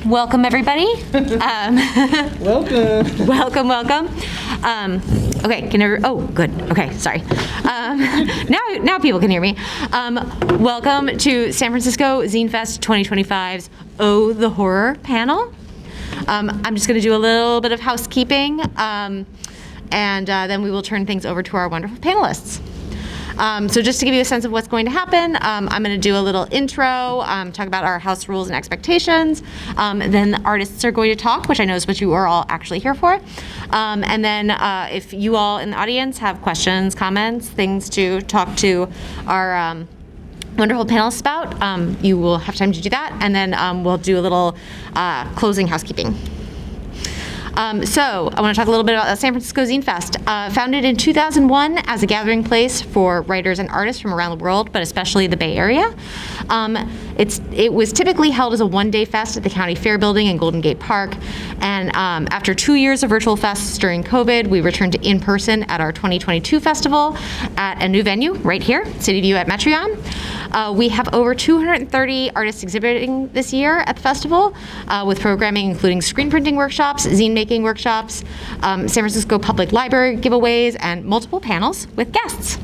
Welcome, everybody. Welcome. Welcome. Okay, oh, good. Okay, sorry. Now people can hear me. Welcome to San Francisco Zine Fest 2025's Oh, the Horror panel. I'm just going to do a little bit of housekeeping, and then we will turn things over to our wonderful panelists. So just to give you a sense of what's going to happen, I'm going to do a little intro, talk about our house rules and expectations. Then the artists are going to talk, which I know is what you are all actually here for. And then if you all in the audience have questions, comments, things to talk to our wonderful panelists about, you will have time to do that. And then we'll do a little closing housekeeping. So I want to talk a little bit about San Francisco Zine Fest. Founded in 2001 as a gathering place for writers and artists from around the world, but especially the Bay Area. It was typically held as a one-day fest at the County Fair Building in Golden Gate Park. And after 2 years of virtual fests during COVID, we returned to in-person at our 2022 festival at a new venue right here, City View at Metreon. We have over 230 artists exhibiting this year at the festival, with programming including screen printing workshops, zine making workshops, San Francisco Public Library giveaways, and multiple panels with guests.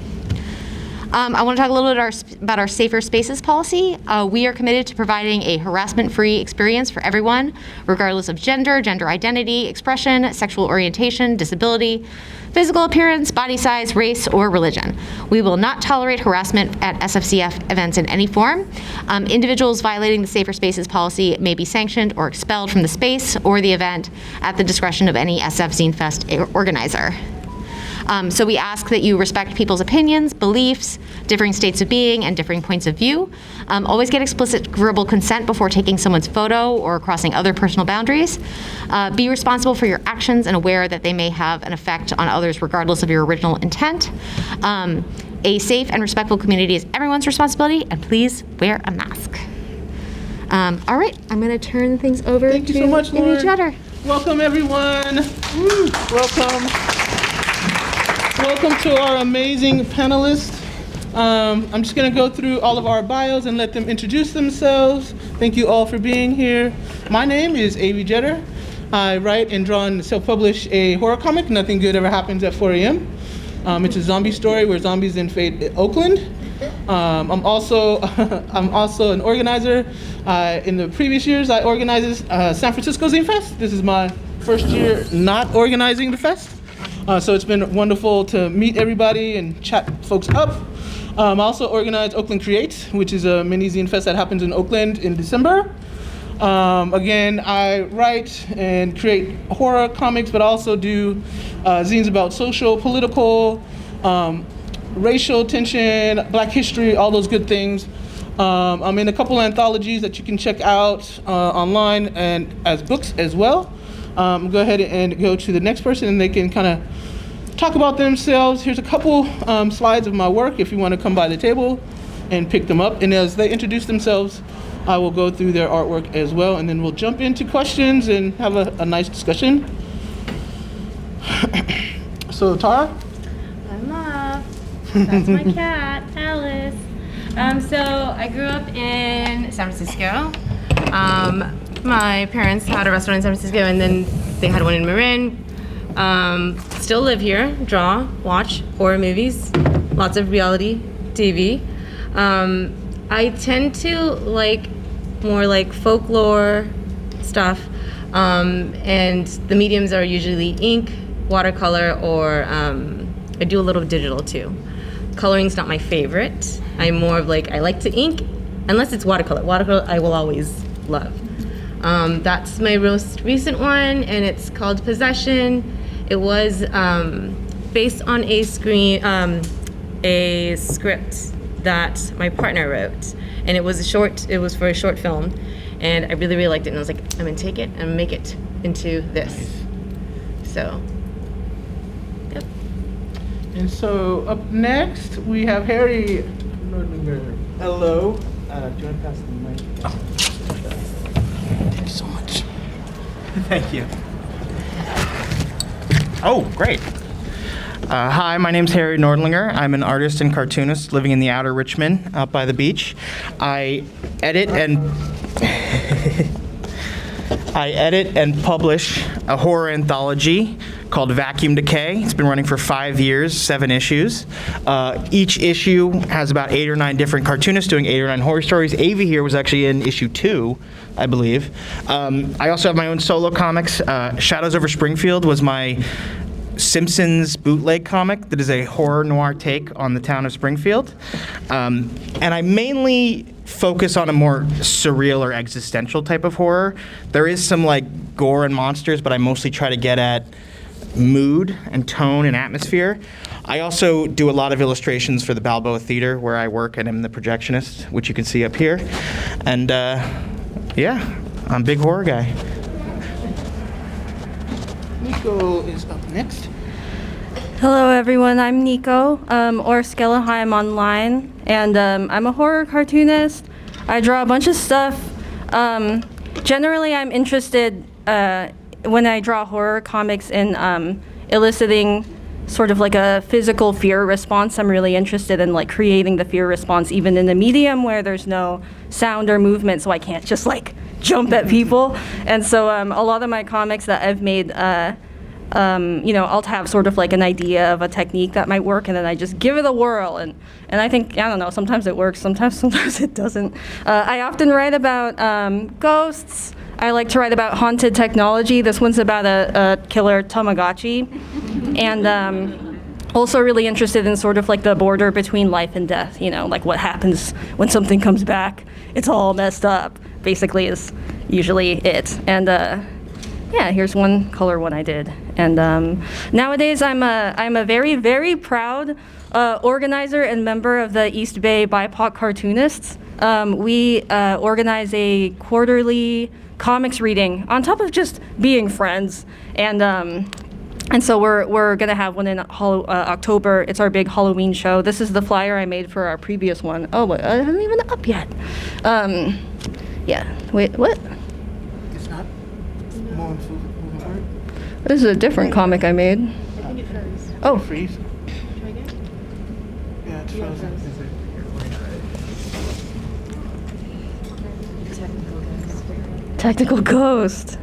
I want to talk a little bit about our Safer Spaces policy. We are committed to providing a harassment-free experience for everyone, regardless of gender, gender identity, expression, sexual orientation, disability, physical appearance, body size, race, or religion. We will not tolerate harassment at SFCF events in any form. Individuals violating the Safer Spaces policy may be sanctioned or expelled from the space or the event at the discretion of any SF Zine Fest organizer. So we ask that you respect people's opinions, beliefs, differing states of being, and differing points of view. Always get explicit verbal consent before taking someone's photo or crossing other personal boundaries. Be responsible for your actions and aware that they may have an effect on others regardless of your original intent. A safe and respectful community is everyone's responsibility, and please wear a mask. All right, I'm going to turn things over Thank you so much, Avy Jetter. Welcome, everyone. Woo. Welcome to our amazing panelists. I'm just going to go through all of our bios and let them introduce themselves. Thank you all for being here. My name is Avy Jetter. I write and draw and self-publish a horror comic, Nothing Good Ever Happens at 4 a.m. It's a zombie story where zombies invade Oakland. I'm also an organizer. In the previous years, I organized San Francisco Zine Fest. This is my first year not organizing the fest. So it's been wonderful to meet everybody and chat folks up. I also organize Oakland Creates, which is a mini zine fest that happens in Oakland in December. Again, I write and create horror comics, but also do zines about social, political, racial tension, Black history, all those good things. I'm in a couple anthologies that you can check out online and as books as well. Go ahead and go to the next person and they can kind of talk about themselves. Here's a couple slides of my work if you want to come by the table and pick them up. And as they introduce themselves, I will go through their artwork as well, and then we'll jump into questions and have a nice discussion. So Tara? I'm up. That's my cat, Alice. So I grew up in San Francisco. My parents had a restaurant in San Francisco, and then they had one in Marin. Still live here, draw, watch horror movies, lots of reality TV. I tend to like more like folklore stuff, and the mediums are usually ink, watercolor, or I do a little digital too. Coloring's not my favorite. I'm more of like, I like to ink, unless it's watercolor. Watercolor I will always love. That's my most recent one, and it's called Possession. It was based on a script that my partner wrote, and it was for a short film, and I really, really liked it, and I was like, I'm gonna take it and make it into this. Nice. So, yep. And so up next, we have Harry Nordlinger. Hello. Do you want to pass the mic? Thank you so much. Thank you. Oh, great. Hi, my name's Harry Nordlinger. I'm an artist and cartoonist living in the outer Richmond, out by the beach. I edit and I edit and publish a horror anthology called Vacuum Decay. It's been running for 5 years, 7 issues. Each issue has about 8 or 9 different cartoonists doing 8 or 9 horror stories. Avy here was actually in issue 2, I believe. I also have my own solo comics. Shadows Over Springfield was my Simpsons bootleg comic that is a horror noir take on the town of Springfield. And I mainly focus on a more surreal or existential type of horror. There is some like gore and monsters, but I mostly try to get at mood and tone and atmosphere. I also do a lot of illustrations for the Balboa Theater where I work and am the projectionist, which you can see up here. And yeah, I'm a big horror guy. Nico is up next. Hello everyone, I'm Nico, or SKELEHIME online, and I'm a horror cartoonist. I draw a bunch of stuff. Generally I'm interested, when I draw horror comics, in eliciting sort of like a physical fear response. I'm really interested in like creating the fear response even in a medium where there's no sound or movement, so I can't just like jump at people. And so a lot of my comics that I've made, you know, I'll have sort of like an idea of a technique that might work, and then I just give it a whirl. And I think, I don't know, sometimes it works, sometimes it doesn't. I often write about ghosts. I like to write about haunted technology. This one's about a killer Tamagotchi. And also really interested in sort of like the border between life and death, you know, like what happens when something comes back. It's all messed up, basically, is usually it. And yeah, here's one color one I did. And nowadays I'm a very, very proud organizer and member of the East Bay BIPOC Cartoonists. We organize a quarterly comics reading on top of just being friends. And so we're gonna have one in October. It's our big Halloween show. This is the flyer I made for our previous one. Oh, but it hasn't even up yet. Yeah, wait, what? It's not more moving forward. This is a different comic I made. I think it froze. Oh, Freeze. Try again? Yeah, it's frozen. Technical Ghost.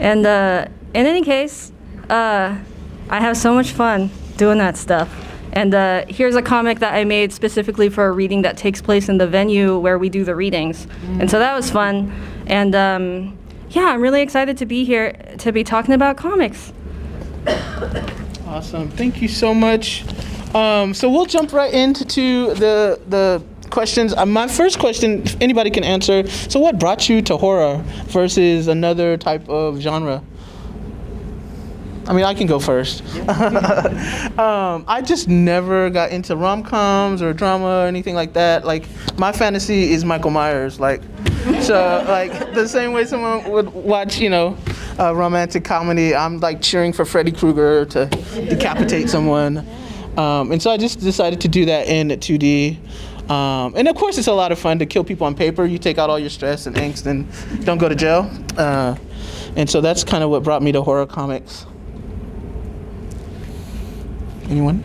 And in any case, I have so much fun doing that stuff. And here's a comic that I made specifically for a reading that takes place in the venue where we do the readings. And so that was fun. And yeah, I'm really excited to be here to be talking about comics. Awesome. Thank you so much. So we'll jump right into the questions. My first question, if anybody can answer, so what brought you to horror versus another type of genre? I mean, I can go first. I just never got into rom-coms or drama or anything like that. Like, my fantasy is Michael Myers. Like, so, like, the same way someone would watch, you know, a romantic comedy, I'm like cheering for Freddy Krueger to decapitate someone. And so I just decided to do that in 2D. And of course, it's a lot of fun to kill people on paper. You take out all your stress and angst and don't go to jail. And so that's kind of what brought me to horror comics. Anyone?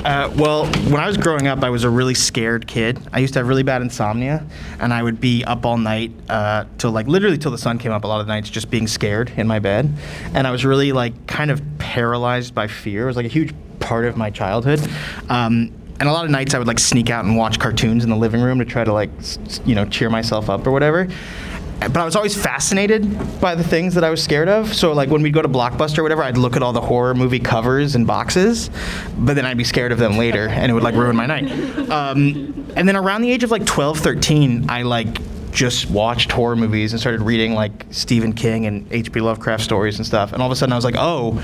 Well, when I was growing up, I was a really scared kid. I used to have really bad insomnia, and I would be up all night till like literally till the sun came up a lot of the nights, just being scared in my bed. And I was really like kind of paralyzed by fear. It was like a huge part of my childhood. And a lot of nights I would like sneak out and watch cartoons in the living room to try to like, you know, cheer myself up or whatever. But I was always fascinated by the things that I was scared of. So like when we'd go to Blockbuster or whatever, I'd look at all the horror movie covers and boxes, but then I'd be scared of them later and it would like ruin my night. And then around the age of like 12, 13, I like just watched horror movies and started reading like Stephen King and H.P. Lovecraft stories and stuff. And all of a sudden I was like, oh,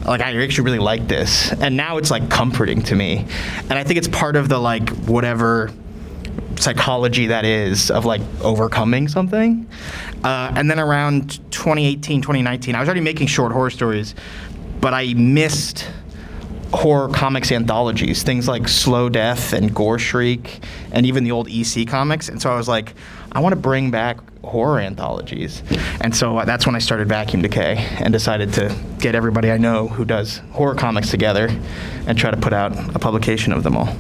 like I actually really like this. And now it's like comforting to me. And I think it's part of the like whatever psychology that is of like overcoming something. And then around 2018, 2019, I was already making short horror stories, but I missed horror comics anthologies, things like Slow Death and Gore Shriek and even the old EC comics. And so I was like, I want to bring back horror anthologies. And so that's when I started Vacuum Decay and decided to get everybody I know who does horror comics together and try to put out a publication of them all.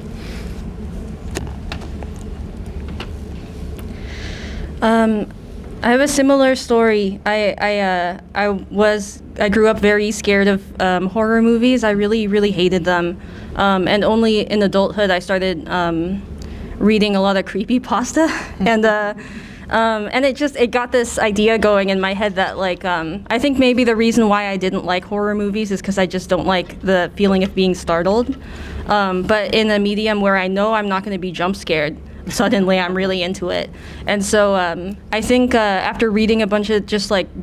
I have a similar story. I grew up very scared of horror movies. I really hated them, and only in adulthood I started reading a lot of creepypasta, and it got this idea going in my head that like I think maybe the reason why I didn't like horror movies is because I just don't like the feeling of being startled. But in a medium where I know I'm not going to be jump scared, suddenly I'm really into it. And so I think after reading a bunch of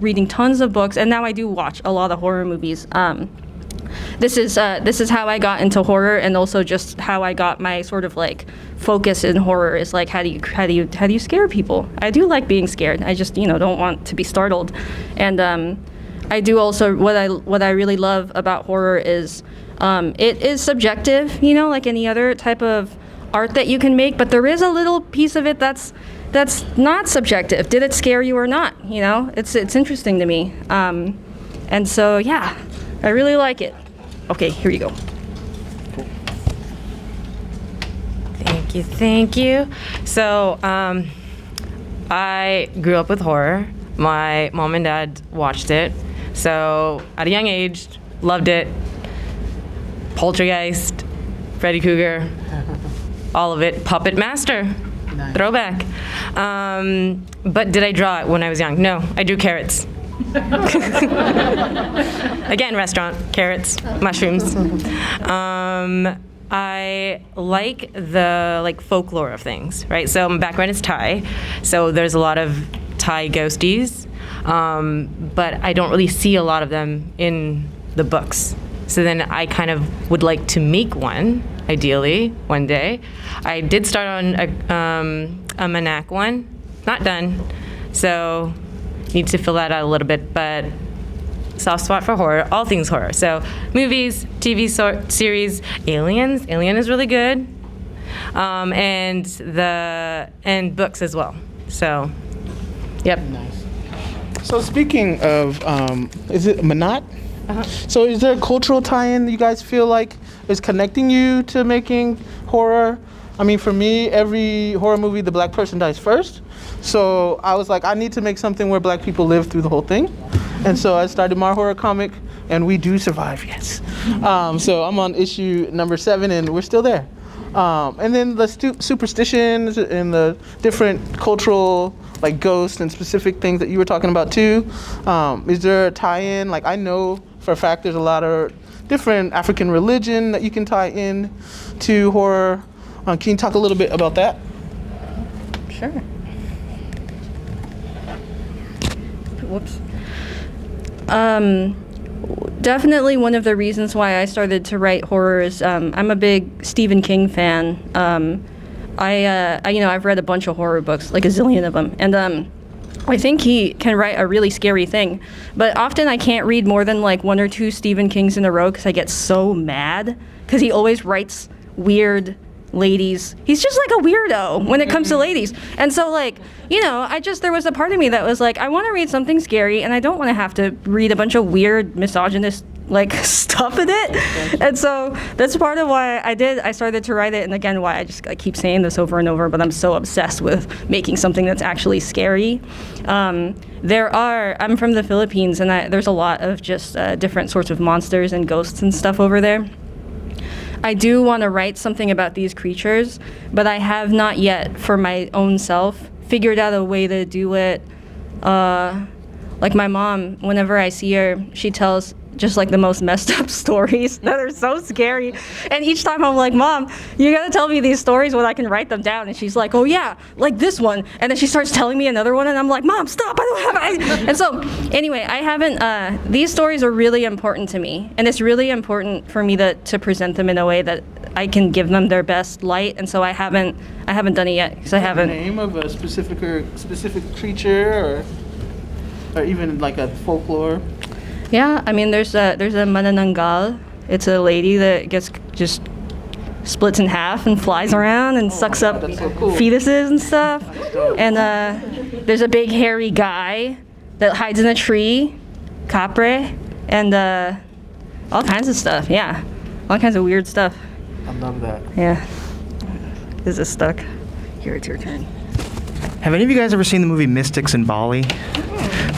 reading tons of books, and now I do watch a lot of horror movies. This is how I got into horror, and also just how I got my sort of like focus in horror is like how do you scare people? I do like being scared. I just don't want to be startled, and I do also what I really love about horror is it is subjective, like any other type of art that you can make, but there is a little piece of it that's not subjective. Did it scare you or not? It's interesting to me, and so yeah, I really like it. Okay, here you go. Thank you. So, I grew up with horror. My mom and dad watched it. So, at a young age, loved it. Poltergeist, Freddy Krueger, all of it. Puppet Master, nice. Throwback. But did I draw it when I was young? No, I drew carrots. Again, restaurant, carrots, mushrooms. I like the folklore of things, right? So my background is Thai, so there's a lot of Thai ghosties, but I don't really see a lot of them in the books. So then I kind of would like to make one, ideally, one day. I did start on a Manak one, not done, so need to fill that out a little bit, but soft spot for horror, all things horror. So movies, TV series, Aliens. Alien is really good, and books as well. So, yep. Nice. So speaking of, is it Manat? Uh-huh. So is there a cultural tie-in you guys feel like is connecting you to making horror? I mean, for me, every horror movie, the black person dies first. So I was like, I need to make something where black people live through the whole thing. And so I started my horror comic, and we do survive, yes. So I'm on issue number 7, and we're still there. And then the superstitions and the different cultural, ghosts and specific things that you were talking about too. Is there a tie-in? I know for a fact there's a lot of different African religion that you can tie in to horror. Can you talk a little bit about that? Sure. Whoops. Definitely one of the reasons why I started to write horror is I'm a big Stephen King fan. I've read a bunch of horror books, like a zillion of them, and I think he can write a really scary thing. But often I can't read more than 1 or 2 Stephen Kings in a row because I get so mad because he always writes weird ladies. He's just like a weirdo when it comes to ladies. And so there was a part of me that was like, I want to read something scary and I don't want to have to read a bunch of weird misogynist stuff in it. And so that's part of why I started to write it, and again why I keep saying this over and over, but I'm so obsessed with making something that's actually scary. I'm from the Philippines, and there's a lot of just different sorts of monsters and ghosts and stuff over there. I do want to write something about these creatures, but I have not yet, for my own self, figured out a way to do it. My mom, whenever I see her, she tells just the most messed up stories that are so scary. And each time I'm like, Mom, you gotta tell me these stories when I can write them down. And she's like, oh yeah, like this one. And then she starts telling me another one, and I'm like, Mom, stop, I don't have. And so anyway, I haven't, these stories are really important to me. And it's really important for me to present them in a way that I can give them their best light. And so I haven't done it yet, because I haven't. The name of a specific creature, or even a folklore? Yeah, I mean, there's a manananggal. It's a lady that gets just splits in half and flies around and sucks up so cool. fetuses and stuff. And there's a big hairy guy that hides in a tree, capre, and all kinds of stuff. Yeah, all kinds of weird stuff. I love that. Yeah. Is this stuck? Here, it's your turn. Have any of you guys ever seen the movie Mystics in Bali?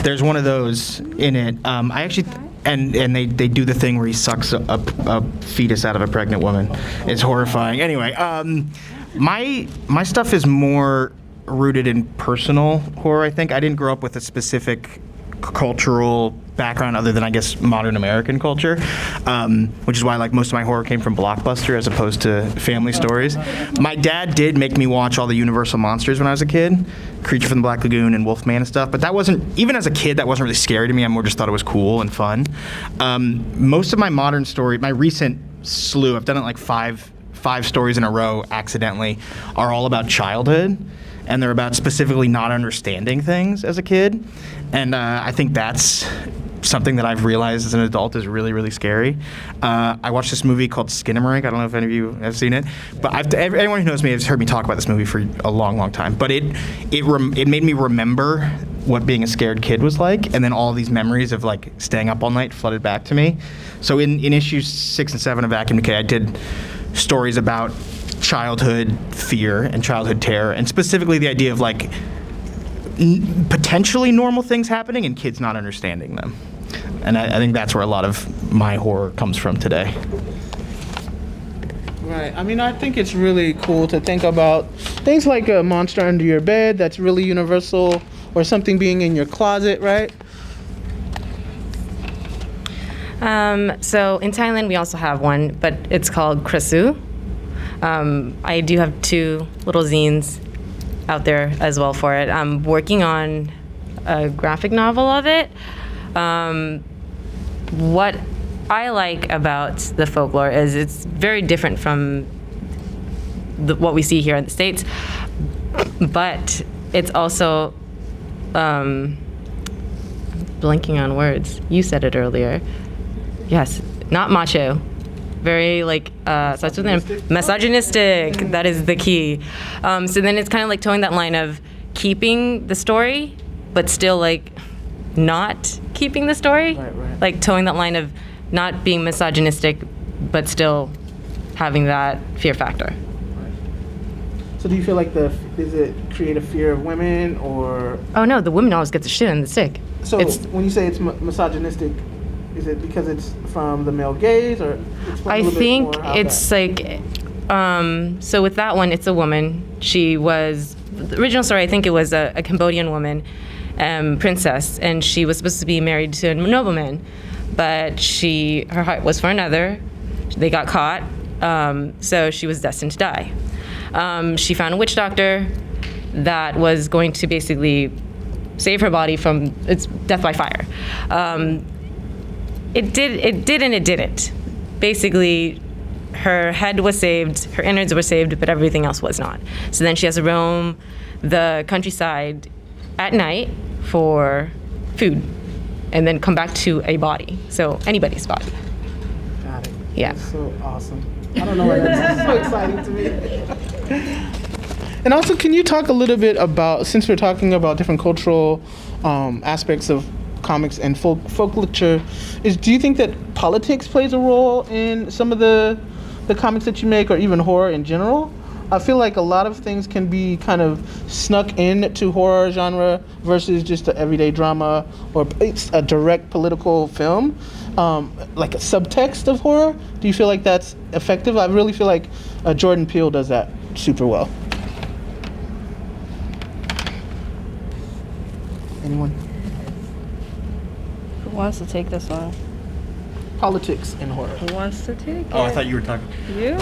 There's one of those in it. I actually, and they do the thing where he sucks a fetus out of a pregnant woman. It's horrifying. Anyway, my stuff is more rooted in personal horror, I think. I didn't grow up with a specific cultural background other than, I guess, modern American culture, which is why like most of my horror came from Blockbuster as opposed to family stories. My dad did make me watch all the Universal monsters when I was a kid, Creature from the Black Lagoon and Wolfman and stuff, but that wasn't, even as a kid, that wasn't really scary to me. I more just thought it was cool and fun. Most of my modern story, my recent slew, I've done it like five stories in a row accidentally, are all about childhood. And they're about specifically not understanding things as a kid. And I think that's something that I've realized as an adult is really, really scary. I watched this movie called Skinamarink. I don't know if any of you have seen it. But anyone who knows me has heard me talk about this movie for a long, long time. But it made me remember what being a scared kid was like. And then all these memories of like staying up all night flooded back to me. So in issues 6 and 7 of Vacuum Decay, I did stories about childhood fear and childhood terror, and specifically the idea of like potentially normal things happening and kids not understanding them. And I think that's where a lot of my horror comes from today. Right. I mean, I think it's really cool to think about things like a monster under your bed that's really universal, or something being in your closet, right? So in Thailand, we also have one, but it's called Krasu. I do have 2 little zines out there as well for it. I'm working on a graphic novel of it. What I like about the folklore is it's very different from what we see here in the States, but it's also, blanking on words. You said it earlier. Yes, not macho. Very like such a thing, misogynistic. That is the key. So then it's kind of like towing that line of keeping the story, but still like not keeping the story. Right. Like towing that line of not being misogynistic, but still having that fear factor. So do you feel like does it create a fear of women, or? Oh no, the women always get the shit in the stick. So when you say it's misogynistic, is it because it's from the male gaze, or explain a I little think bit more how it's that- like, so with that one, it's a woman. She was, the original story, I think it was a Cambodian woman, princess, and she was supposed to be married to a nobleman, but her heart was for another. They got caught, so she was destined to die. She found a witch doctor that was going to basically save her body from its death by fire. It did and it didn't. Basically, her head was saved, her innards were saved, but everything else was not. So then she has to roam the countryside at night for food, and then come back to a body. So anybody's body. Got it. Yeah. That's so awesome. I don't know why that's so exciting to me. And also, can you talk a little bit about, since we're talking about different cultural aspects of comics and folk literature, do you think that politics plays a role in some of the comics that you make, or even horror in general? I feel like a lot of things can be kind of snuck into horror genre versus just an everyday drama, or it's a direct political film, like a subtext of horror. Do you feel like that's effective? I really feel like Jordan Peele does that super well. Anyone? Who wants to take this one? Politics in horror. Who wants to take it? Oh, I thought you were talking. You?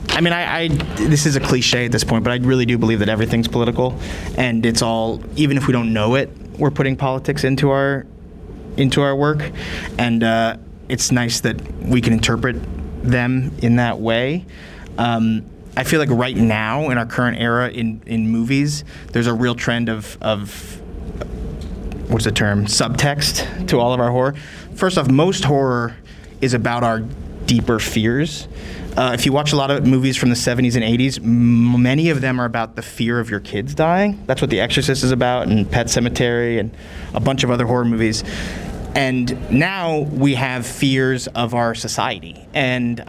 I mean, I this is a cliche at this point, but I really do believe that everything's political, and it's all, even if we don't know it, we're putting politics into our work, and it's nice that we can interpret them in that way. I feel like right now in our current era in movies, there's a real trend of what's the term? Subtext to all of our horror. First off, most horror is about our deeper fears. If you watch a lot of movies from the 70s and 80s, many of them are about the fear of your kids dying. That's what The Exorcist is about, and Pet Sematary, and a bunch of other horror movies. And now we have fears of our society. And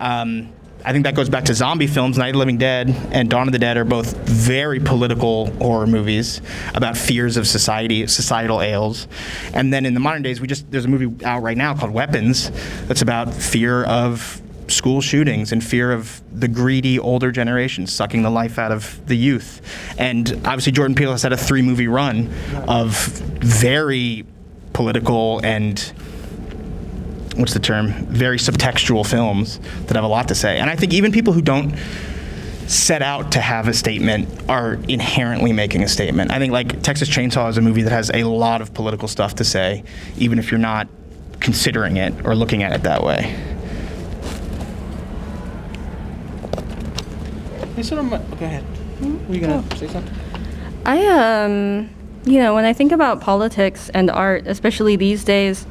I think that goes back to zombie films. Night of the Living Dead and Dawn of the Dead are both very political horror movies about fears of societal ails. And then in the modern days, there's a movie out right now called Weapons that's about fear of school shootings and fear of the greedy older generation sucking the life out of the youth. And obviously Jordan Peele has had a 3-movie run of very political and very subtextual films that have a lot to say. And I think even people who don't set out to have a statement are inherently making a statement. I think like Texas Chainsaw is a movie that has a lot of political stuff to say, even if you're not considering it or looking at it that way. Hey, go ahead. Were you gonna say something? When I think about politics and art, especially these days,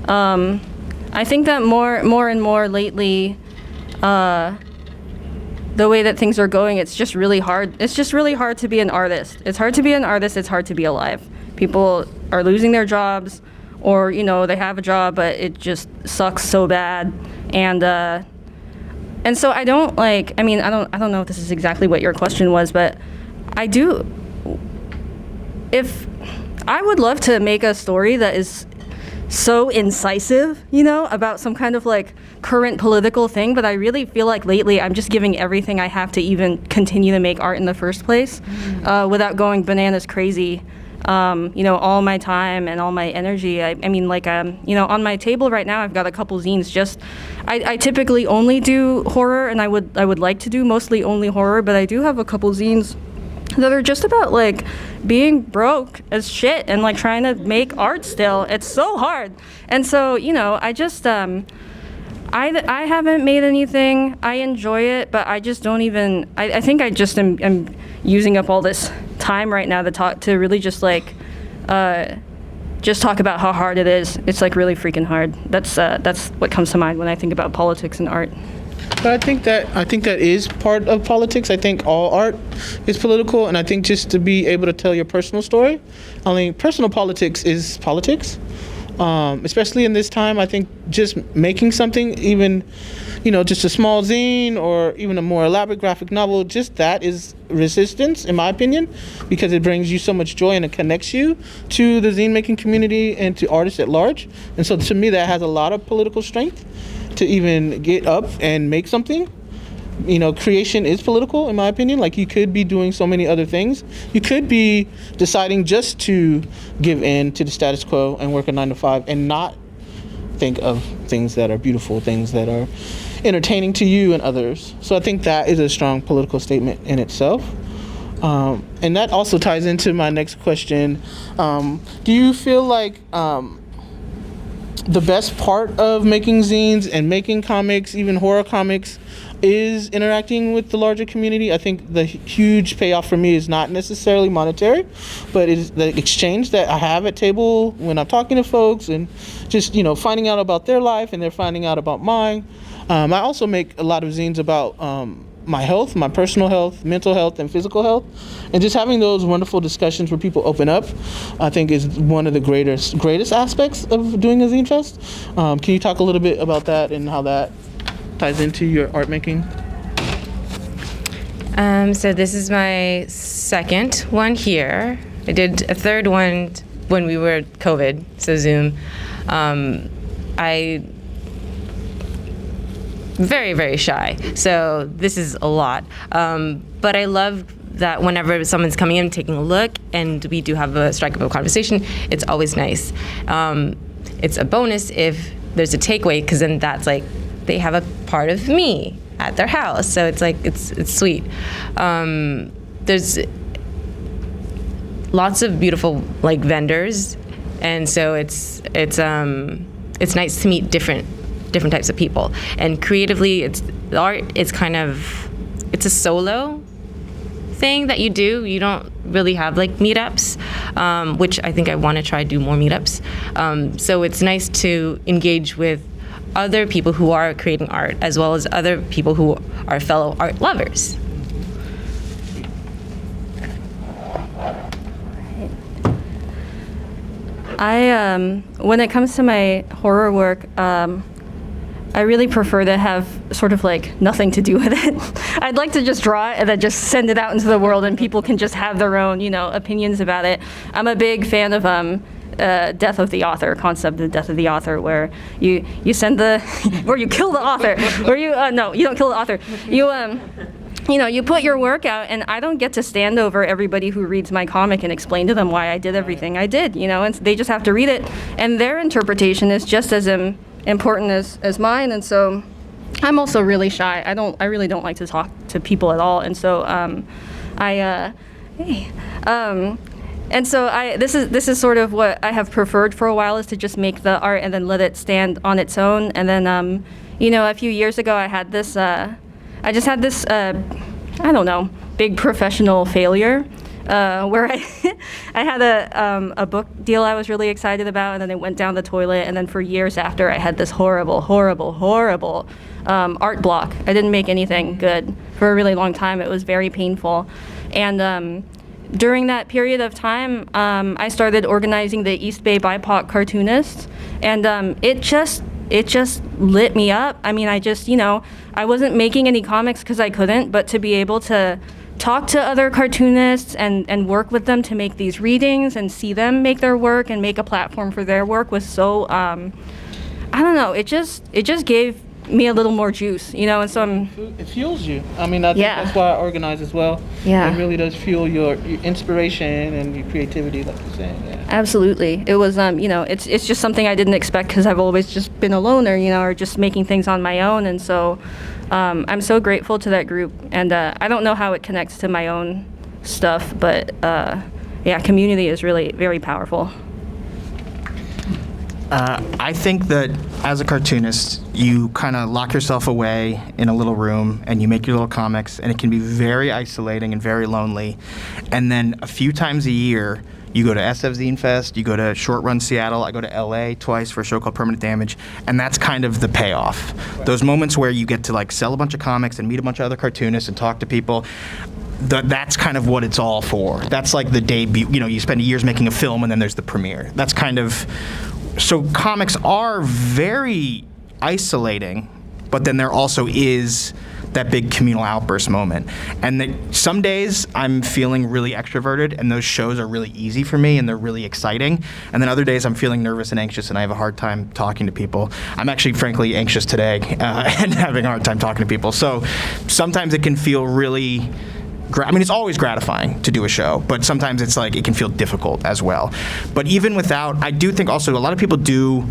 I think that more and more lately, the way that things are going, it's just really hard. It's just really hard to be an artist. It's hard to be an artist. It's hard to be alive. People are losing their jobs, or they have a job, but it just sucks so bad. And so I don't I don't know if this is exactly what your question was, but if I would love to make a story that is so incisive, about some kind of current political thing, but I really feel like lately I'm just giving everything I have to even continue to make art in the first place, without going bananas crazy. All my time and all my energy. On my table right now, I've got a couple zines. I typically only do horror, and I would like to do mostly only horror, but I do have a couple zines that are just about being broke as shit and trying to make art still. It's so hard. And so, I just I haven't made anything. I enjoy it, but I just don't even I think I just am using up all this time right now to really just talk about how hard it is. It's really freaking hard. That's what comes to mind when I think about politics and art. But I think that is part of politics. I think all art is political, and I think just to be able to tell your personal story, personal politics is politics. Especially in this time, I think just making something, even, just a small zine or even a more elaborate graphic novel, just that is resistance, in my opinion, because it brings you so much joy and it connects you to the zine making community and to artists at large. And so to me, that has a lot of political strength to even get up and make something. Creation is political, in my opinion. You could be doing so many other things. You could be deciding just to give in to the status quo and work a 9-to-5 and not think of things that are beautiful, things that are entertaining to you and others. So I think that is a strong political statement in itself. And that also ties into my next question. Do you feel like the best part of making zines and making comics, even horror comics, is interacting with the larger community? I think the huge payoff for me is not necessarily monetary, but it is the exchange that I have at table when I'm talking to folks and just, finding out about their life and they're finding out about mine. I also make a lot of zines about my health, my personal health, mental health, and physical health. And just having those wonderful discussions where people open up, I think is one of the greatest aspects of doing a zine fest. Can you talk a little bit about that and how that ties into your art making? So this is my second one here. I did a third one when we were COVID, so Zoom. Very, very shy, so this is a lot. But I love that whenever someone's coming in, taking a look, and we do have a strike up a conversation, it's always nice. It's a bonus if there's a takeaway, because then that's they have a part of me at their house, so it's sweet. There's lots of beautiful vendors, and so it's nice to meet different types of people. And creatively, the art is it's a solo thing that you do. You don't really have meetups, which I think I want to try to do more meetups. So it's nice to engage with other people who are creating art, as well as other people who are fellow art lovers. When it comes to my horror work, I really prefer to have sort of like nothing to do with it. I'd like to just draw it and then just send it out into the world, and people can just have their own, opinions about it. I'm a big fan of death of the author concept, the death of the author, where you send the where you kill the author, or no, you don't kill the author. You put your work out, and I don't get to stand over everybody who reads my comic and explain to them why I did everything I did, and they just have to read it, and their interpretation is just as important as mine. And so I'm also really shy. I really don't like to talk to people at all, and so this is sort of what I have preferred for a while, is to just make the art and then let it stand on its own. And then a few years ago I had this I just had this big professional failure where I had a book deal I was really excited about, and then it went down the toilet, and then for years after I had this horrible art block. I didn't make anything good for a really long time. It was very painful. And during that period of time, I started organizing the East Bay BIPOC cartoonists, and it just lit me up. I mean, I wasn't making any comics because I couldn't, but to be able to talk to other cartoonists and work with them to make these readings and see them make their work and make a platform for their work was so, I don't know, it just gave me a little more juice, and so It fuels you. I mean, I think that's why I organize as well. Yeah. It really does fuel your inspiration and your creativity, like you're saying. Yeah. Absolutely. It was, it's just something I didn't expect, because I've always just been a loner, or just making things on my own. And so I'm so grateful to that group. And I don't know how it connects to my own stuff, but community is really very powerful. I think that as a cartoonist, you kind of lock yourself away in a little room and you make your little comics, and it can be very isolating and very lonely. And then a few times a year, you go to SF Zine Fest, you go to Short Run Seattle, I go to LA twice for a show called Permanent Damage, and that's kind of the payoff. Those moments where you get to like sell a bunch of comics and meet a bunch of other cartoonists and talk to people, that's kind of what it's all for. That's like the debut, you spend years making a film and then there's the premiere. That's kind of, so comics are very isolating, but then there also is that big communal outburst moment. And some days I'm feeling really extroverted, and those shows are really easy for me and they're really exciting. And then other days I'm feeling nervous and anxious and I have a hard time talking to people. I'm actually frankly anxious today and having a hard time talking to people. So sometimes it can feel really, it's always gratifying to do a show, but sometimes it's like it can feel difficult as well. But even without, I do think also a lot of people do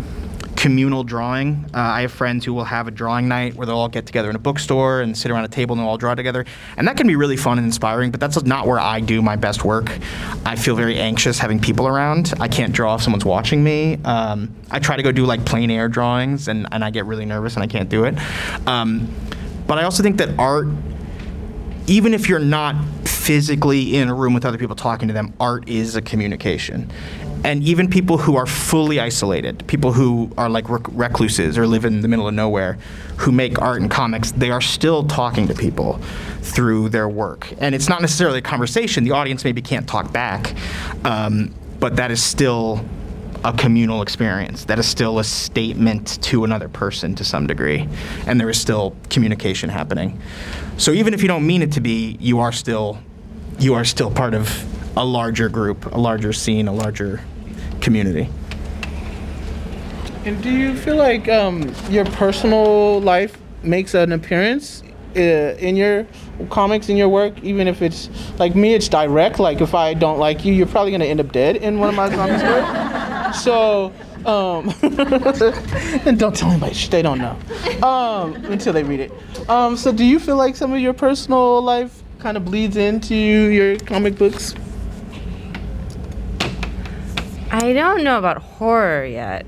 communal drawing. I have friends who will have a drawing night where they'll all get together in a bookstore and sit around a table and they'll all draw together. And that can be really fun and inspiring, but that's not where I do my best work. I feel very anxious having people around. I can't draw if someone's watching me. I try to go do like plein air drawings and I get really nervous and I can't do it. But I also think that art, even if you're not physically in a room with other people talking to them, art is a communication. And even people who are fully isolated, people who are like recluses or live in the middle of nowhere, who make art and comics, they are still talking to people through their work. And it's not necessarily a conversation. The audience maybe can't talk back, but that is still a communal experience. That is still a statement to another person to some degree. And there is still communication happening. So even if you don't mean it to be, you are still part of a larger group, a larger scene, a larger community. And do you feel like your personal life makes an appearance in your comics, in your work? Even if it's, like me, it's direct. Like if I don't like you, you're probably gonna end up dead in one of my comics. So, and don't tell anybody, they don't know until they read it. So do you feel like some of your personal life kind of bleeds into your comic books? I don't know about horror yet.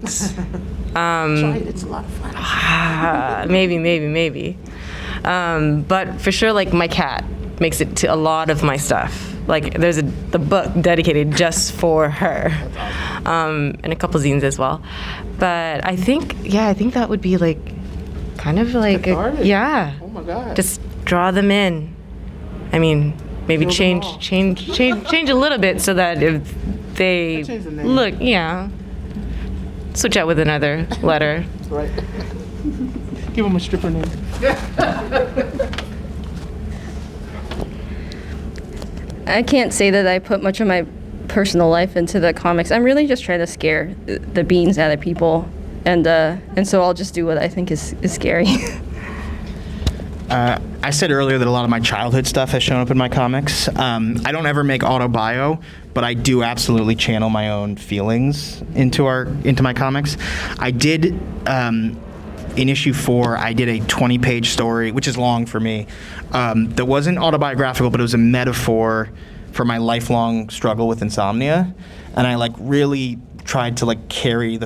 Try it, it's a lot of fun. Maybe. But for sure, like my cat makes it to a lot of my stuff. Like there's the book dedicated just for her, and a couple zines as well. But I think that would be like, kind of like, Oh my God. Just draw them in. I mean, maybe change a little bit so that if they look, switch out with another letter. Right. Give him a stripper name. I can't say that I put much of my personal life into the comics. I'm really just trying to scare the beans out of people, and so I'll just do what I think is scary. I said earlier that a lot of my childhood stuff has shown up in my comics. I don't ever make autobio, but I do absolutely channel my own feelings into my comics. I did in issue 4, I did a 20-page story, which is long for me. That wasn't autobiographical, but it was a metaphor for my lifelong struggle with insomnia, and I really tried to carry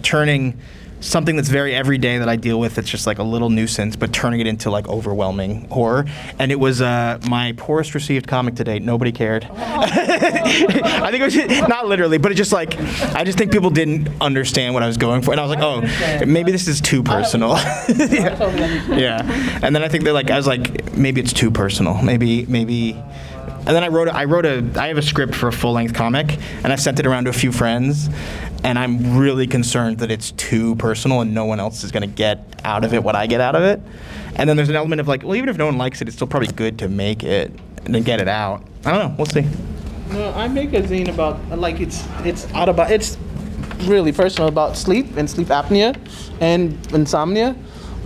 turning something that's very everyday that I deal with, it's just a little nuisance, but turning it into overwhelming horror. And it was my poorest received comic to date. Nobody cared. I think it was not literally, but it just I just think people didn't understand what I was going for, and I was oh, maybe this is too personal. Yeah. And then I think I was maybe it's too personal. Maybe. And then I have a script for a full-length comic, and I sent it around to a few friends, and I'm really concerned that it's too personal and no one else is going to get out of it what I get out of it. And then there's an element of well, even if no one likes it, it's still probably good to make it and then get it out. I don't know. We'll see. No, I make a zine about it's really personal about sleep and sleep apnea and insomnia.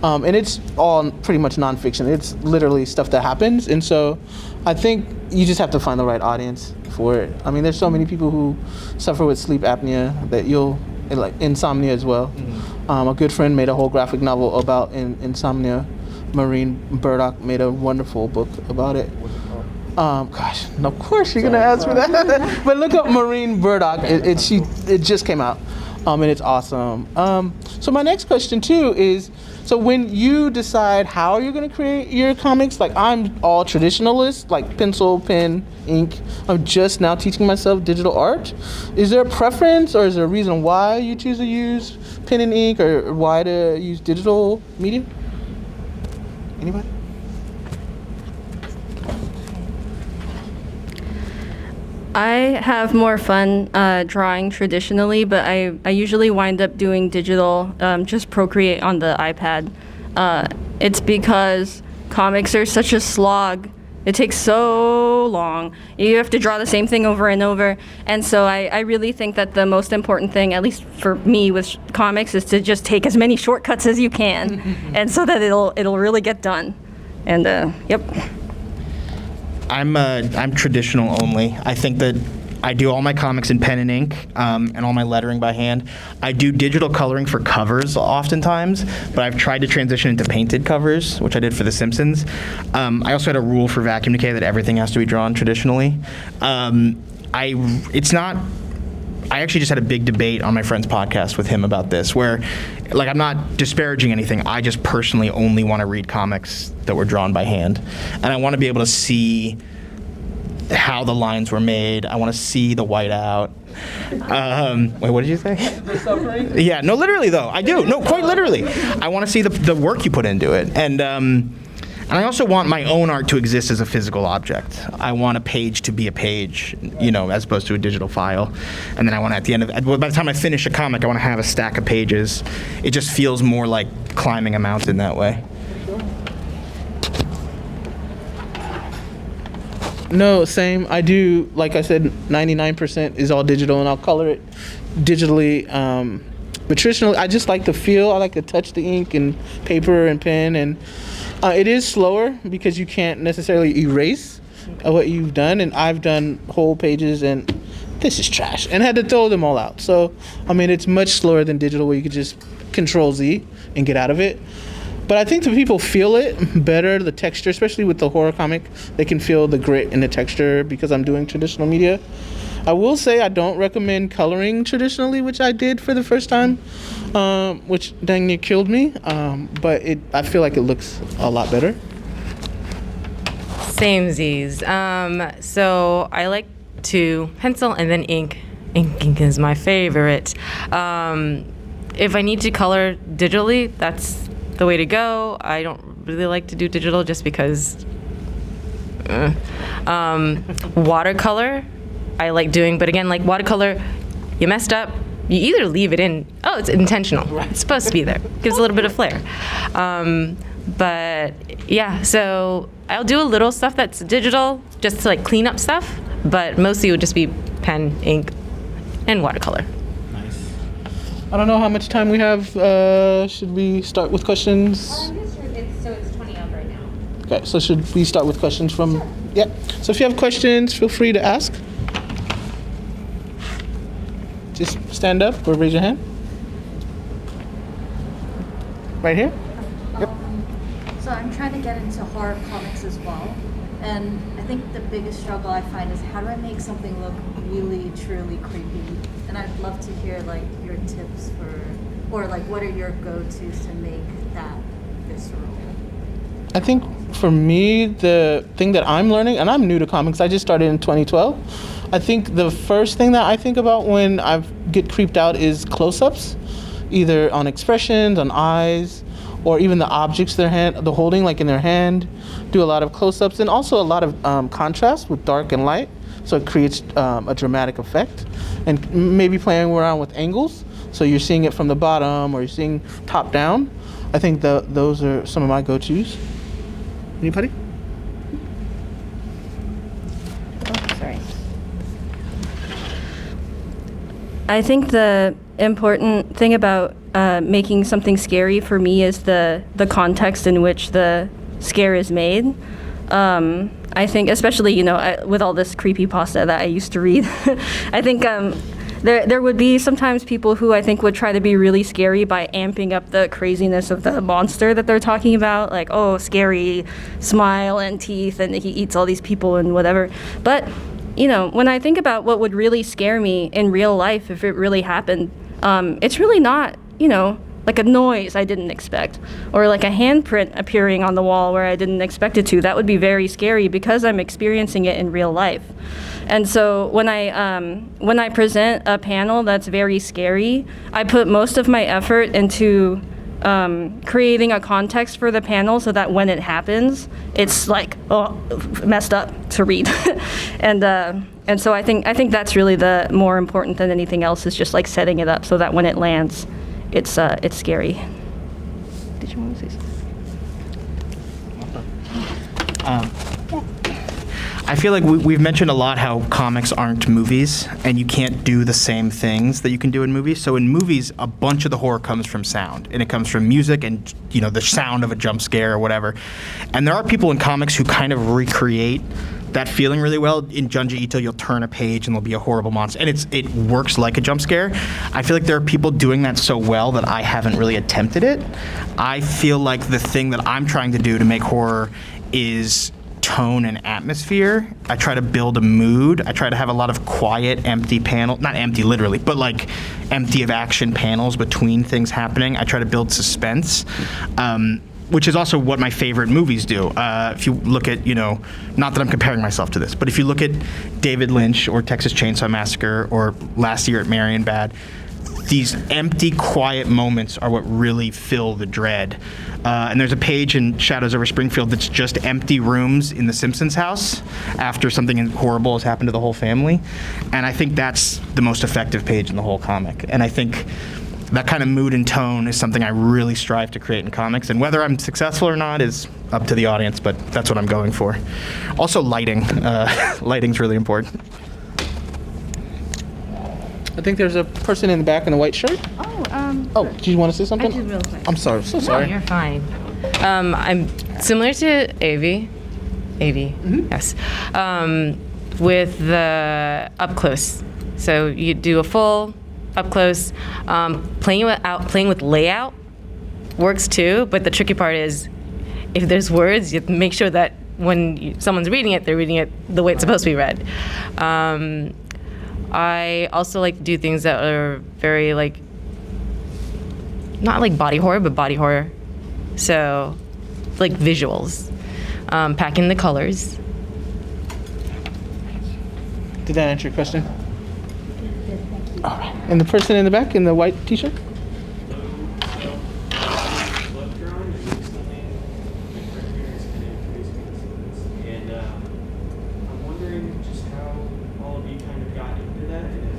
And it's all pretty much nonfiction. It's literally stuff that happens. And so I think you just have to find the right audience for it. I mean, there's so many people who suffer with sleep apnea that insomnia as well. Mm-hmm. A good friend made a whole graphic novel about insomnia. Maureen Burdock made a wonderful book about it. Gosh, and of course you're gonna ask for that. But look up Maureen Burdock. It just came out, and it's awesome. So my next question too is, so when you decide how you're gonna create your comics, I'm all traditionalist, pencil, pen, ink. I'm just now teaching myself digital art. Is there a preference, or is there a reason why you choose to use pen and ink, or why to use digital media? Anybody? I have more fun drawing traditionally, but I usually wind up doing digital, just Procreate on the iPad. It's because comics are such a slog. It takes so long. You have to draw the same thing over and over. And so I really think that the most important thing, at least for me with comics, is to just take as many shortcuts as you can, and so that it'll really get done. And yep. I'm traditional only. I think that I do all my comics in pen and ink, and all my lettering by hand. I do digital coloring for covers oftentimes, but I've tried to transition into painted covers, which I did for The Simpsons. I also had a rule for Vacuum Decay that everything has to be drawn traditionally. I actually just had a big debate on my friend's podcast with him about this, where I'm not disparaging anything. I just personally only want to read comics that were drawn by hand. And I want to be able to see how the lines were made. I want to see the whiteout. Wait, what did you say? The suffering? Yeah, no, literally though. I do. No, quite literally. I want to see the work you put into it. And I also want my own art to exist as a physical object. I want a page to be a page, as opposed to a digital file. And then I want to, by the time I finish a comic, I want to have a stack of pages. It just feels more like climbing a mountain that way. No, same. I do, like I said, 99% is all digital, and I'll color it digitally. But traditionally, I just like the feel. I like to touch the ink and paper and pen, and it is slower because you can't necessarily erase what you've done. And I've done whole pages, and this is trash, and had to throw them all out. So, it's much slower than digital, where you could just Control Z and get out of it. But I think the people feel it better, the texture, especially with the horror comic. They can feel the grit and the texture because I'm doing traditional media. I will say I don't recommend coloring traditionally, which I did for the first time, which dang near killed me. But I feel like it looks a lot better. Samesies. So I like to pencil and then ink. Ink is my favorite. If I need to color digitally, that's the way to go. I don't really like to do digital just because watercolor I like doing, but again, watercolor, you messed up, you either leave it in, oh, it's intentional. It's supposed to be there. Gives a little bit of flair. But yeah, so I'll do a little stuff that's digital just to like clean up stuff, but mostly it would just be pen, ink, and watercolor. Nice. I don't know how much time we have. Should we start with questions? So it's 20 up right now. Okay, so should we start with questions from? Yeah. So if you have questions, feel free to ask. Just stand up or raise your hand. Right here. Yep. So I'm trying to get into horror comics as well. And I think the biggest struggle I find is how do I make something look really, truly creepy? And I'd love to hear like your tips or like what are your go-tos to make that visceral? I think for me, the thing that I'm learning, and I'm new to comics, I just started in 2012. I think the first thing that I think about when I get creeped out is close-ups, either on expressions, on eyes, or even the objects they're holding, like in their hand. Do a lot of close-ups and also a lot of contrast with dark and light, so it creates a dramatic effect. And maybe playing around with angles, so you're seeing it from the bottom or you're seeing top down. I think those are some of my go-tos. Anybody? Oh, sorry. I think the important thing about making something scary for me is the context in which the scare is made. I think, especially, you know, with all this creepypasta that I used to read, I think there would be sometimes people who I think would try to be really scary by amping up the craziness of the monster that they're talking about, like, oh, scary smile and teeth, and he eats all these people and whatever. But, you know, when I think about what would really scare me in real life if it really happened, it's really not, you know, like a noise I didn't expect, or like a handprint appearing on the wall where I didn't expect it to. That would be very scary because I'm experiencing it in real life. And so when I present a panel that's very scary, I put most of my effort into creating a context for the panel so that when it happens, it's like, oh, messed up to read. And so I think that's really the more important than anything else, is just like setting it up so that when it lands, it's scary. Did you want to say something? I feel like we've mentioned a lot how comics aren't movies, and you can't do the same things that you can do in movies. So in movies, a bunch of the horror comes from sound, and it comes from music and, you know, the sound of a jump scare or whatever. And there are people in comics who kind of recreate that feeling really well. In Junji Ito, you'll turn a page and there'll be a horrible monster, and it works like a jump scare. I feel like there are people doing that so well that I haven't really attempted it. I feel like the thing that I'm trying to do to make horror is tone and atmosphere. I try to build a mood. I try to have a lot of quiet, empty panel, not empty literally, but like empty of action panels between things happening. I try to build suspense, which is also what my favorite movies do. If you look at, you know, not that I'm comparing myself to this, but if you look at David Lynch or Texas Chainsaw Massacre or Last Year at Marienbad, these empty, quiet moments are what really fill the dread. And there's a page in Shadows Over Springfield that's just empty rooms in the Simpsons house after something horrible has happened to the whole family. And I think that's the most effective page in the whole comic. And I think that kind of mood and tone is something I really strive to create in comics. And whether I'm successful or not is up to the audience, but that's what I'm going for. Also lighting. Lighting's really important. I think there's a person in the back in a white shirt. Oh, do you want to say something? I do real quick. I'm sorry, so No, sorry. you're fine. I'm similar to Avy, yes, with the up close. So you do a full up close. Playing with layout works too, but the tricky part is if there's words, you have to make sure that when someone's reading it, they're reading it the way it's supposed to be read. I also like to do things that are very like, not like body horror, but body horror. So, like visuals, packing the colors. Did that answer your question? All right. And the person in the back in the white t-shirt? I'm wondering just how all of you kind of got into that, and if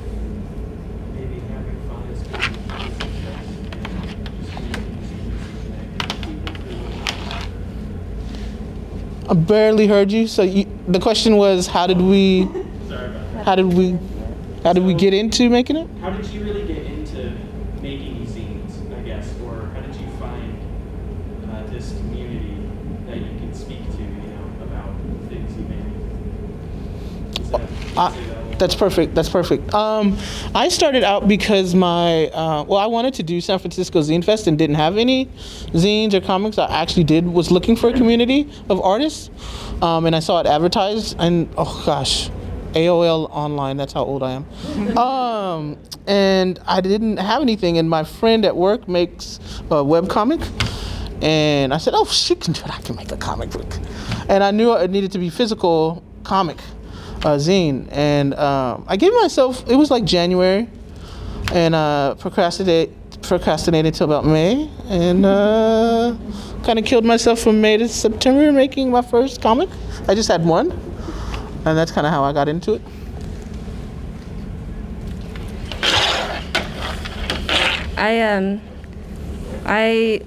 maybe having fun I barely heard you. So the question was, how did we get into making it? How did you really get into making zines, I guess, or how did you find this community that you can speak to, about things you make? That's perfect. I started out because I wanted to do San Francisco Zine Fest and didn't have any zines or comics. I actually was looking for a community of artists, and I saw it advertised, and oh gosh, AOL Online, that's how old I am. And I didn't have anything, and my friend at work makes a webcomic, and I said, oh, she can do it, I can make a comic book. And I knew it needed to be physical comic. Zine, and I gave myself, it was like January, and procrastinated till about May, and kind of killed myself from May to September making my first comic. I just had one, and that's kind of how I got into it. I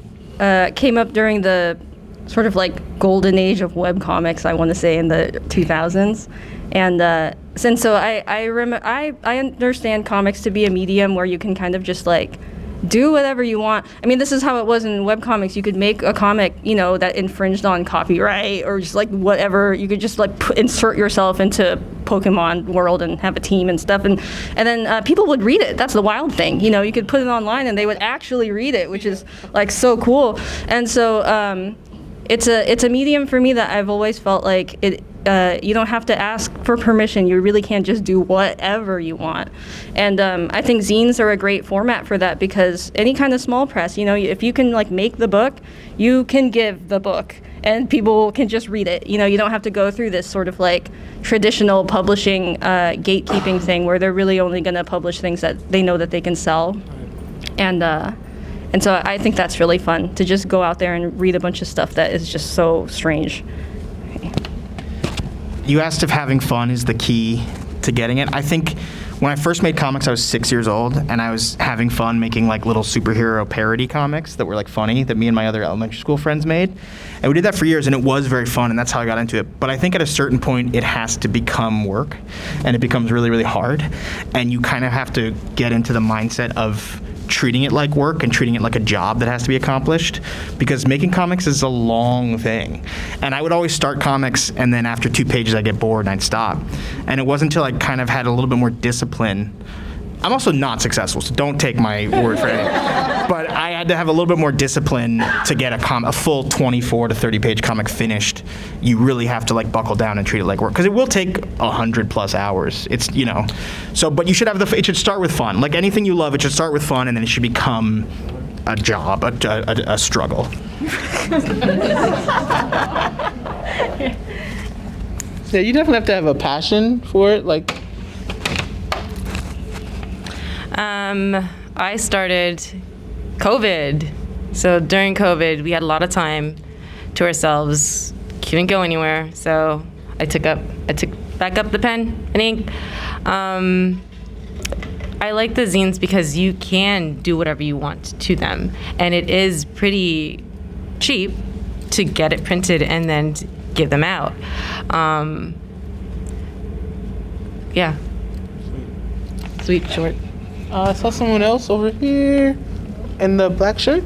came up during the sort of like golden age of webcomics, I want to say, in the 2000s. And I understand comics to be a medium where you can kind of just like do whatever you want. I mean, this is how it was in webcomics. You could make a comic, that infringed on copyright or just like whatever. You could just like insert yourself into Pokemon world and have a team and stuff. And then people would read it. That's the wild thing. You could put it online and they would actually read it, which is like so cool. And so it's a medium for me that I've always felt like it. You don't have to ask for permission. You really can just do whatever you want. And I think zines are a great format for that because any kind of small press, if you can like make the book, you can give the book and people can just read it. You don't have to go through this sort of like traditional publishing gatekeeping thing where they're really only going to publish things that they know that they can sell. And so I think that's really fun to just go out there and read a bunch of stuff that is just so strange. You asked if having fun is the key to getting it. I think when I first made comics, I was 6 years old, and I was having fun making like little superhero parody comics that were like funny that me and my other elementary school friends made. And we did that for years, and it was very fun, and that's how I got into it. But I think at a certain point, it has to become work, and it becomes really, really hard. And you kind of have to get into the mindset of treating it like work and treating it like a job that has to be accomplished, because making comics is a long thing. And I would always start comics, and then after 2 pages I'd get bored and I'd stop. And it wasn't until I kind of had a little bit more discipline. I'm also not successful, so don't take my word for it. But I had to have a little bit more discipline to get a full 24 to 30 page comic finished. You really have to like buckle down and treat it like work, because it will take 100+ hours. It's so. But you should have it should start with fun. Like anything you love, it should start with fun, and then it should become a job, a struggle. Yeah, you definitely have to have a passion for it, like. I started COVID. So during COVID, we had a lot of time to ourselves. Couldn't go anywhere. So I took back up the pen and ink. I like the zines because you can do whatever you want to them. And it is pretty cheap to get it printed and then give them out. Yeah. Sweet, short. I saw someone else over here in the black shirt.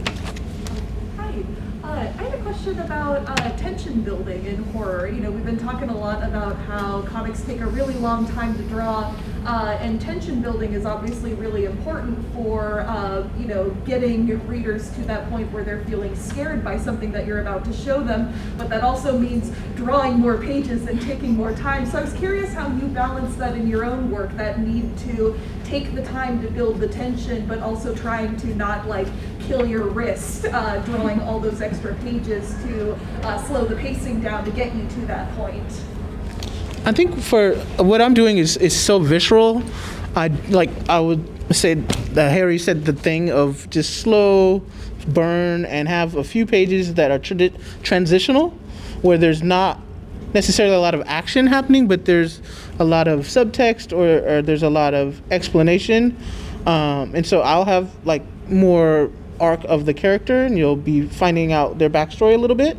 Hi. I had a question about tension building in horror. We've been talking a lot about how comics take a really long time to draw, and tension building is obviously really important for, getting your readers to that point where they're feeling scared by something that you're about to show them, but that also means drawing more pages and taking more time. So I was curious how you balance that in your own work, that need to take the time to build the tension, but also trying to not like kill your wrist, drawing all those extra pages to slow the pacing down to get you to that point. I think for what I'm doing is so visceral. I would say that Harry said the thing of just slow burn and have a few pages that are transitional, where there's not necessarily a lot of action happening, but there's a lot of subtext or there's a lot of explanation. And so I'll have like more arc of the character, and you'll be finding out their backstory a little bit.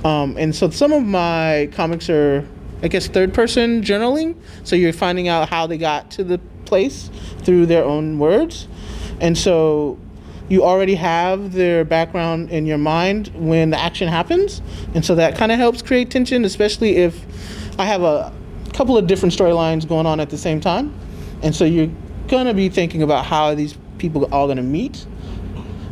And so some of my comics are, I guess, third-person journaling. So you're finding out how they got to the place through their own words. And so you already have their background in your mind when the action happens. And so that kind of helps create tension, especially if I have a couple of different storylines going on at the same time. And so you're gonna be thinking about how are these people all gonna meet.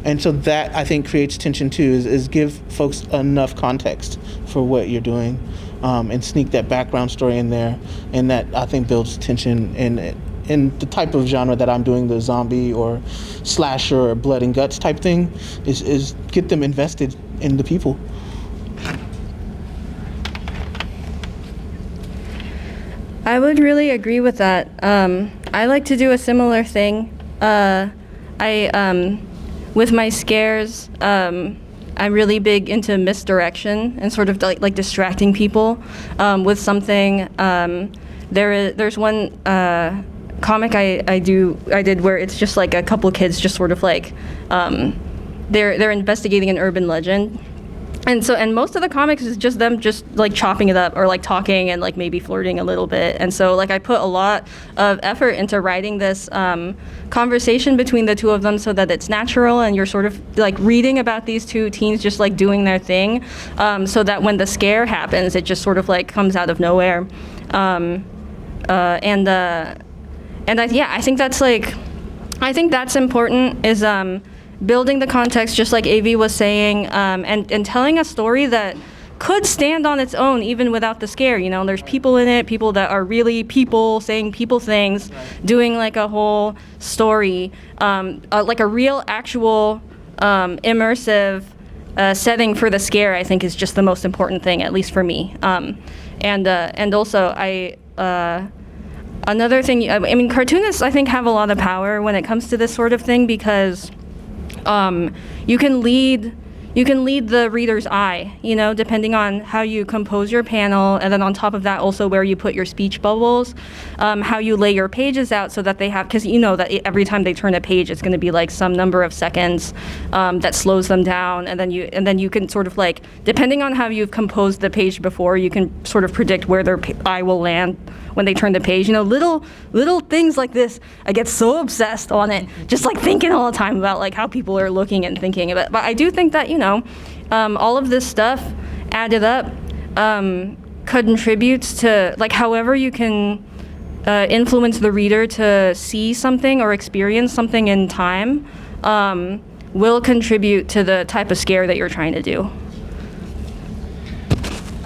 And so that, I think, creates tension too, is give folks enough context for what you're doing, and sneak that background story in there. And that, I think, builds tension in the type of genre that I'm doing, the zombie or slasher or blood and guts type thing, is get them invested in the people. I would really agree with that. I like to do a similar thing. With my scares, I'm really big into misdirection and sort of like distracting people with something. There's one comic I did where it's just like a couple kids just sort of like they're investigating an urban legend. And most of the comics is just them just like chopping it up or like talking and like maybe flirting a little bit. And so like I put a lot of effort into writing this conversation between the two of them so that it's natural and you're sort of like reading about these two teens just like doing their thing, so that when the scare happens, it just sort of like comes out of nowhere. I think that's important, is building the context, just like Avy was saying, and telling a story that could stand on its own even without the scare. You know, there's people in it, people that are really people saying people things, doing like a whole story, like a real actual immersive setting for the scare. I think is just the most important thing, at least for me. And also another thing, I mean, cartoonists I think have a lot of power when it comes to this sort of thing, because you can lead the reader's eye, you know, depending on how you compose your panel, and then on top of that also where you put your speech bubbles, how you lay your pages out so that they have, because you know that every time they turn a page it's going to be like some number of seconds that slows them down, and then you can sort of like, depending on how you've composed the page before, you can sort of predict where their eye will land when they turn the page. You know, little things like this, I get so obsessed on it, just like thinking all the time about like how people are looking and thinking about it. But I do think that, you know, all of this stuff added up contributes to, like, however you can influence the reader to see something or experience something in time will contribute to the type of scare that you're trying to do.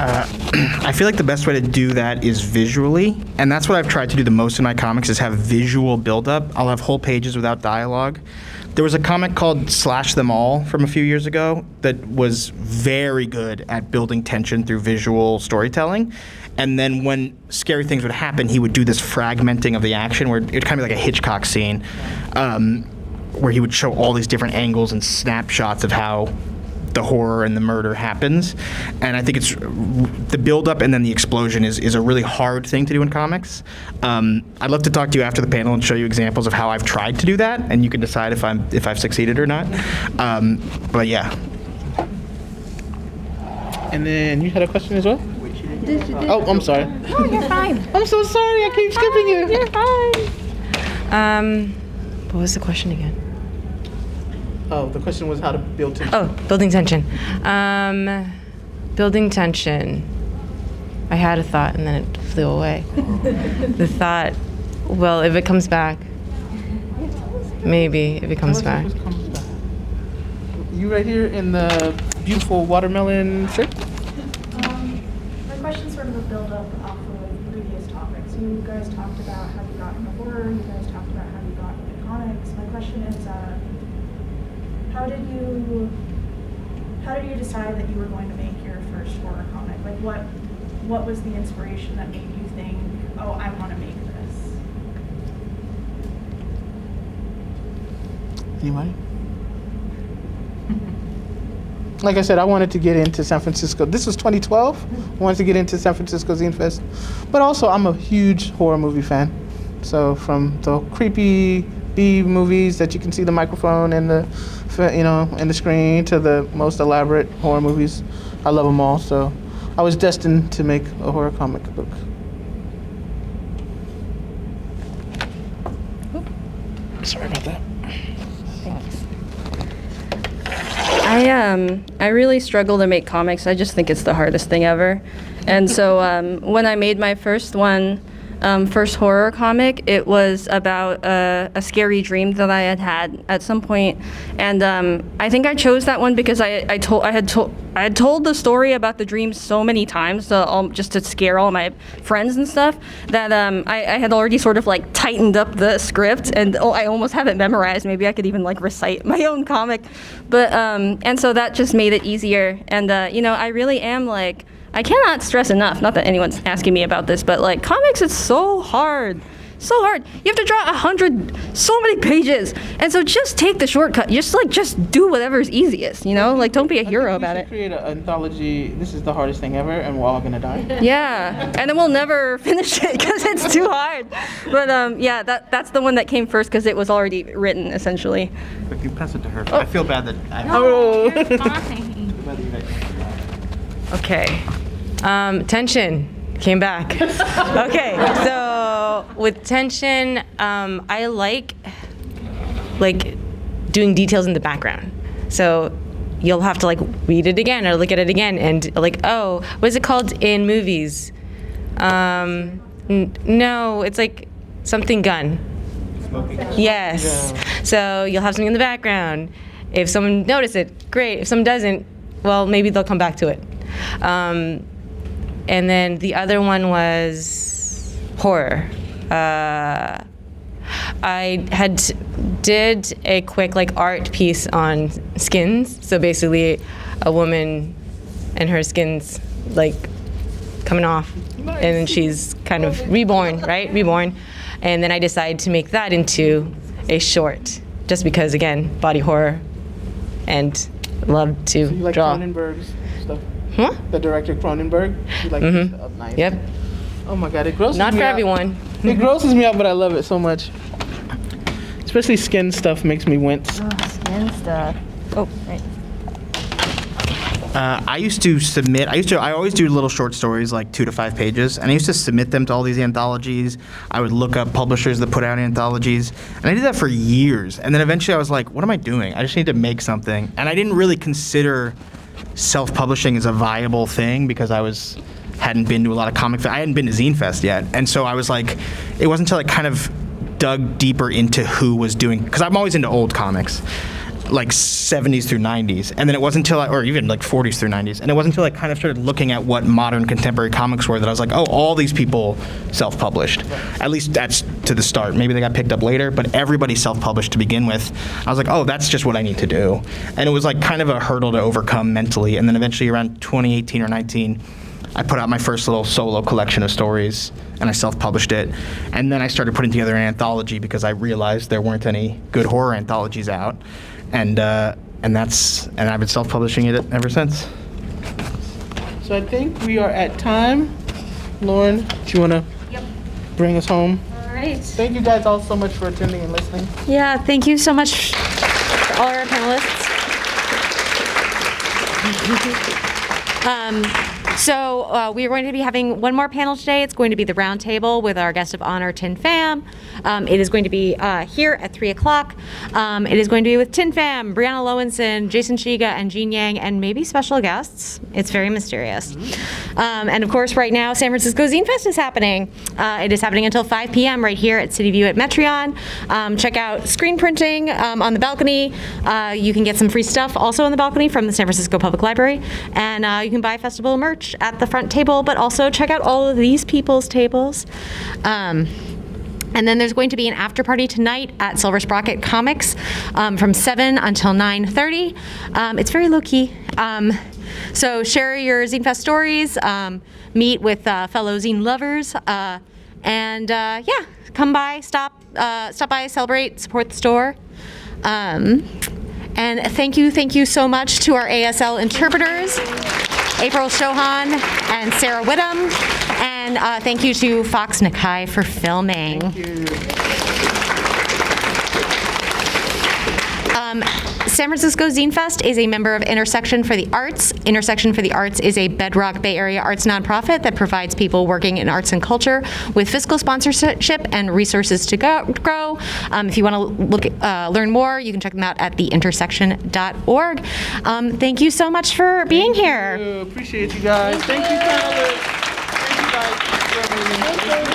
I feel like the best way to do that is visually, and that's what I've tried to do the most in my comics, is have visual buildup. I'll have whole pages without dialogue. There was a comic called Slash Them All from a few years ago that was very good at building tension through visual storytelling. And then when scary things would happen, he would do this fragmenting of the action where it would kind of be like a Hitchcock scene, where he would show all these different angles and snapshots of how the horror and the murder happens. And I think it's the build-up and then the explosion is a really hard thing to do in comics. I'd love to talk to you after the panel and show you examples of how I've tried to do that, and you can decide if I've succeeded or not. But yeah. And then you had a question as well? Oh, I'm sorry. No, you're fine. I'm so sorry. I keep skipping you. You're fine. What was the question again? Oh, the question was how to build tension. Oh, building tension. Building tension. I had a thought and then it flew away. The thought, well, if it comes back, maybe if it comes back. You right here in the beautiful watermelon shirt? My question's sort of a build-up off of previous topics. You guys talked about how you got into horror. You guys talked about how you got into comics. My question is, how did you decide that you were going to make your first horror comic? Like, what was the inspiration that made you think, oh, I want to make this? Anybody? Like I said, I wanted to get into San Francisco. This was 2012. I wanted to get into San Francisco Zine Fest. But also, I'm a huge horror movie fan. So from the creepy B movies that you can see the microphone and the, and the screen, to the most elaborate horror movies. I love them all. So I was destined to make a horror comic book. Sorry about that. I really struggle to make comics. I just think it's the hardest thing ever. And so when I made my first horror comic, it was about a scary dream that I had at some point. And I think I chose that one because I had told the story about the dream so many times, just to scare all my friends and stuff, that I had already sort of like tightened up the script, and I almost have it memorized. Maybe I could even like recite my own comic. But and so that just made it easier. And I really am like, I cannot stress enough, not that anyone's asking me about this, but like comics, it's so hard. So hard. You have to draw 100, so many pages. And so just take the shortcut. Just do whatever's easiest, Like, don't be a hero about it. Create an anthology. This is the hardest thing ever, and we're all gonna die. Yeah, and then we'll never finish it because it's too hard. But yeah, that's the one that came first because it was already written, essentially. If you pass it to her, I feel bad that I... Oh. Okay. Tension came back. Okay, so with tension, I like doing details in the background. So you'll have to like read it again or look at it again and like, oh, what is it called in movies? No, it's like something gun. Yes. Yeah. So you'll have something in the background. If someone notices it, great. If someone doesn't, well, maybe they'll come back to it. And then the other one was horror. I did a quick like art piece on skins. So basically, a woman and her skin's like coming off, and then she's kind of reborn, right? Reborn. And then I decided to make that into a short, just because again, body horror, and love to so you like draw. Cronenberg's stuff? Huh? The director Cronenberg. You like his stuff? Nice. Yep. Oh my God, it grosses me out. Not for everyone. It grosses me out, but I love it so much. Especially skin stuff makes me wince. Oh, skin stuff. Oh, right. I always do little short stories, like 2 to 5 pages, and I used to submit them to all these anthologies. I would look up publishers that put out anthologies, and I did that for years. And then eventually I was like, what am I doing? I just need to make something. And I didn't really consider self-publishing as a viable thing because hadn't been to a lot of comic I hadn't been to Zine Fest yet. And so I was like, it wasn't until I kind of dug deeper into who was doing, because I'm always into old comics, like 70s through 90s, and then it wasn't until or even like 40s through 90s, and it wasn't until I kind of started looking at what modern contemporary comics were that I was like, oh, all these people self-published. Right. At least that's to the start. Maybe they got picked up later, but everybody self-published to begin with. I was like, oh, that's just what I need to do. And it was like kind of a hurdle to overcome mentally, and then eventually around 2018 or 19, I put out my first little solo collection of stories, and I self-published it. And then I started putting together an anthology because I realized there weren't any good horror anthologies out. And I've been self-publishing it ever since. So I think we are at time. Lauren, do you want to bring us home? All right. Thank you guys all so much for attending and listening. Yeah, thank you so much, all our panelists. So we are going to be having one more panel today. It's going to be the round table with our guest of honor, Tin Pham. It is going to be here at 3 o'clock. It is going to be with Tin Pham, Brianna Lowenson, Jason Shiga, and Jean Yang, and maybe special guests. It's very mysterious. And of course, right now, San Francisco Zine Fest is happening. It is happening until 5 p.m. right here at City View at Metreon. Check out screen printing on the balcony. You can get some free stuff also on the balcony from the San Francisco Public Library. And you can buy festival merch at the front table, but also check out all of these people's tables. And then there's going to be an after party tonight at Silver Sprocket Comics from 7 until 9:30. It's very low key. So share your Zine Fest stories, meet with fellow zine lovers, and yeah, come by, stop by, celebrate, support the store. And thank you so much to our ASL interpreters, April Shohan and Sarah Whittam, and thank you to Fox Nakai for filming. Thank you. San Francisco Zine Fest is a member of Intersection for the Arts. Intersection for the Arts is a bedrock Bay Area arts nonprofit that provides people working in arts and culture with fiscal sponsorship and resources to grow. If you want to learn more, you can check them out at theintersection.org. Thank you so much for being here. Appreciate you guys. Thank you, panelists.